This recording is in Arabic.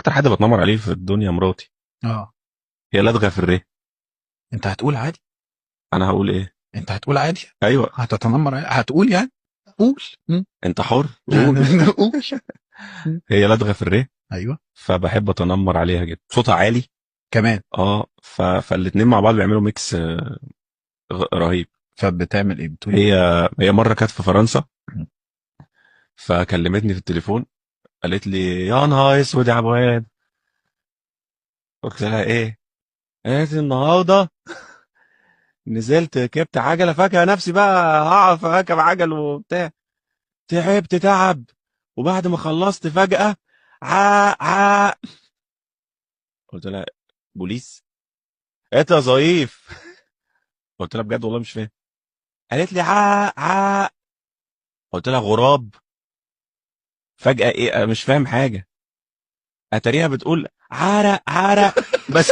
اكتر حد بتنمر عليه في الدنيا مراتي. اه. هي لدغه في الريه. انت هتقول عادي؟ انا هقول ايه؟ انت هتقول عادي؟ ايوه. هتتنمر هتقول يعني؟ قول. انت حر قول. قول. مم. هي لدغه في الريه. ايوه. فبحب اتنمر عليها جدا، صوتها عالي. كمان. اه فالاتنين مع بعض بيعملوا ميكس رهيب. فبتعمل ايه؟ بتقول هي ايه؟ هي مره كانت في فرنسا، مم. فكلمتني في التليفون، قالت لي يا نهار اسود يا ابو واد. قلت لها ايه؟ قالت لي النهارده نزلت ركبت عجله، فاكره نفسي بقى هعرف اركب عجل وبتاع، تعبت تعب، وبعد ما خلصت فجأة عا. قلت لها بوليس؟ قالت لي يا ظريف. قلت لها بجد والله مش فاهم. قالت لي عا. قلت لها غراب. فجأة ايه؟ أنا مش فاهم حاجة. اتاريها بتقول عرق عرق. بس